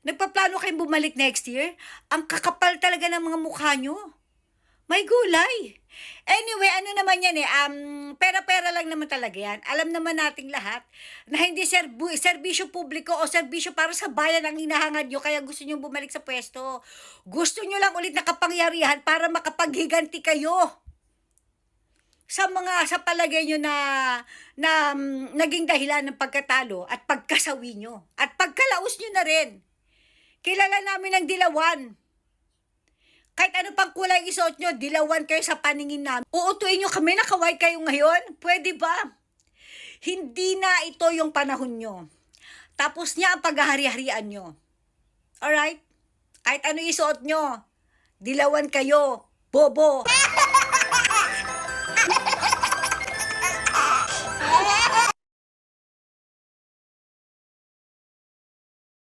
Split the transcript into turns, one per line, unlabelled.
Nagpaplano kayong bumalik next year? Ang kakapal talaga ng mga mukha nyo. May gulay. Anyway, ano naman yan pera-pera lang naman talaga yan. Alam naman nating lahat na hindi serbisyo publiko o serbisyo para sa bayan ang hinahangad nyo kaya gusto nyo bumalik sa pwesto. Gusto nyo lang ulit na kapangyarihan para makapaghiganti kayo sa palagay nyo na naging dahilan ng pagkatalo at pagkasawi nyo at pagkalaos nyo na rin. Kilala namin ang dilawan. Kahit ano pang kulay isuot nyo, dilawan kayo sa paningin namin. Uutuin nyo kami na kaway kayo ngayon? Pwede ba? Hindi na ito yung panahon nyo. Tapos niya ang paghahari-harian nyo. Alright? Kahit ano isuot nyo, dilawan kayo, bobo.